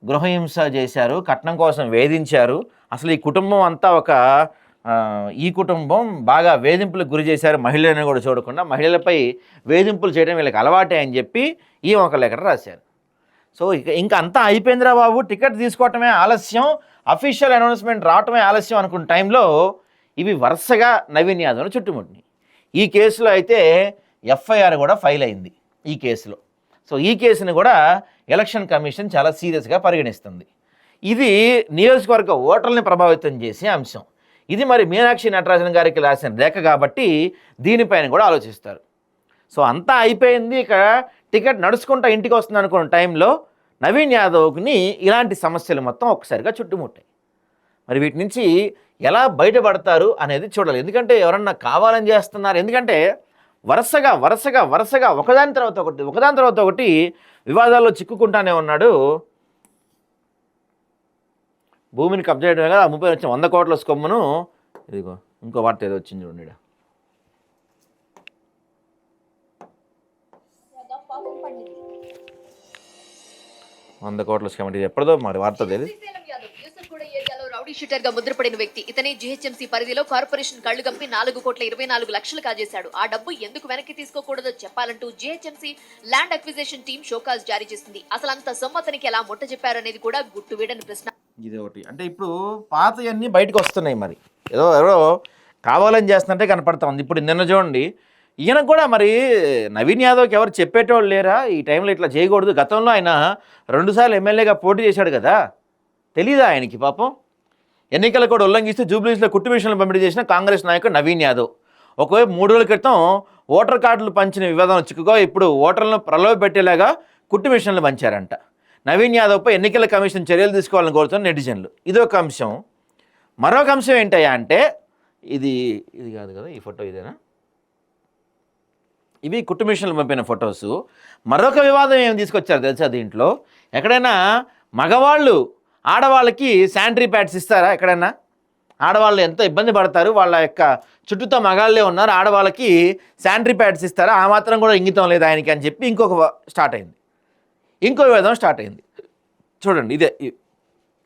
గృహహింస చేశారు, కట్నం కోసం వేధించారు. అసలు ఈ కుటుంబం అంతా ఈ కుటుంబం బాగా వేధింపులకు గురి చేశారు, మహిళలను కూడా చూడకుండా మహిళలపై వేధింపులు చేయడం వీళ్ళకి అలవాటే అని చెప్పి ఒక లెటర్ రాశారు. సో ఇంకా అంతా అయిపోయిందిరా బాబు, టికెట్ తీసుకోవటమే ఆలస్యం, అఫీషియల్ అనౌన్స్మెంట్ రావటమే ఆలస్యం అనుకున్న టైంలో ఇవి వరుసగా నవీన్ యాదవ్ను చుట్టుముట్టినాయి. ఈ కేసులో అయితే ఎఫ్ఐఆర్ కూడా ఫైల్ అయింది ఈ కేసులో. సో ఈ కేసుని కూడా ఎలక్షన్ కమిషన్ చాలా సీరియస్గా పరిగణిస్తుంది. ఇది నియోజకవర్గ ఓటర్లని ప్రభావితం చేసే అంశం. ఇది మరి మీనాక్షి నటరాజన్ గారికి రాసిన లేఖ కాబట్టి దీనిపైన కూడా ఆలోచిస్తారు. సో అంతా అయిపోయింది, ఇక టికెట్ నడుచుకుంటా ఇంటికి వస్తుంది అనుకున్న టైంలో నవీన్ యాదవ్ని ఇలాంటి సమస్యలు మొత్తం ఒక్కసారిగా చుట్టుముట్టాయి. మరి వీటి నుంచి ఎలా బయటపడతారు అనేది చూడాలి. ఎందుకంటే ఎవరన్నా కావాలని చేస్తున్నారు, ఎందుకంటే వరుసగా ఒకదాని తర్వాత ఒకటి వివాదాల్లో చిక్కుకుంటానే ఉన్నాడు. భూమిని కబ్జా చేయడమే కదా, 30 వచ్చిన 100 కోట్ల స్కొమ్మును, ఇదిగో ఇంకో వార్త ఏదో వచ్చింది చూడండి. 100 కోట్ల స్కమ్ అంటే ఎప్పటిదో మరి వార్త తెలియదు. రౌడీ షీటర్ గా ముద్రపడిన వ్యక్తి ఇతనే జీహెచ్ఎంసీ పరిధిలో కార్పొరేషన్ కళ్లు గప్పి 4,24,00,000 కాజేశాడు. ఆ డబ్బు ఎందుకు వెనక్కి తీసుకోకూడదో చెప్పాలంటూ GHMC land acquisition team show cause జారీ చేసింది. అసలు అంత సొమ్ము అతనికి ఎలా ముట్ట చెప్పారనేది కూడా గుట్టు వీడని ప్రశ్న. ఇది ఒకటి. అంటే ఇప్పుడు పాతయన్నీ బయటకు వస్తున్నాయి, మరి ఎవరో కావాలని చేస్తున్నట్టే కనపడతా ఉంది. ఇప్పుడు నిన్న చూడండి, ఈయనకు కూడా మరి నవీన్ యాదవ్కి ఎవరు చెప్పేటోళ్ళు లేరా ఈ టైంలో ఇట్లా చేయకూడదు? గతంలో ఆయన 2 సార్లు ఎమ్మెల్యేగా పోటీ చేశాడు కదా, తెలీదా ఆయనకి? పాపం ఎన్నికలు కూడా ఉల్లంఘిస్తూ జూబ్లీస్లో కుట్టు మిషన్లు పంపిణీ చేసిన కాంగ్రెస్ నాయకుడు నవీన్ యాదవ్ ఒకవైపు 3 రోజుల క్రితం ఓటర్ కార్డులు పంచిన వివాదం చిక్కుగా ఇప్పుడు ఓటర్లను ప్రలోభ పెట్టేలాగా కుట్టు మిషన్లు పంచారంట. నవీన్ యాదవ్పై ఎన్నికల కమిషన్ చర్యలు తీసుకోవాలని కోరుతున్న నెటిజన్లు. ఇదొక అంశం. మరొక అంశం ఏంటయ్యా అంటే ఇది కాదు కదా, ఈ ఫోటో ఇదేనా? ఇవి కుట్టు మిషన్లు పంపిన ఫొటోసు. మరొక వివాదం ఏమి తీసుకొచ్చారు తెలుసా దీంట్లో? ఎక్కడైనా మగవాళ్ళు ఆడవాళ్ళకి శానిటరీ ప్యాడ్స్ ఇస్తారా? ఎక్కడైనా ఆడవాళ్ళు ఎంత ఇబ్బంది పడతారు, వాళ్ళ యొక్క చుట్టూతో మగాళ్ళే ఉన్నారు, ఆడవాళ్ళకి శానిటరీ ప్యాడ్స్ ఇస్తారా? ఆ మాత్రం కూడా ఇంగితం లేదు ఆయనకి అని చెప్పి ఇంకొక వివాదం స్టార్ట్ అయింది. చూడండి, ఇదే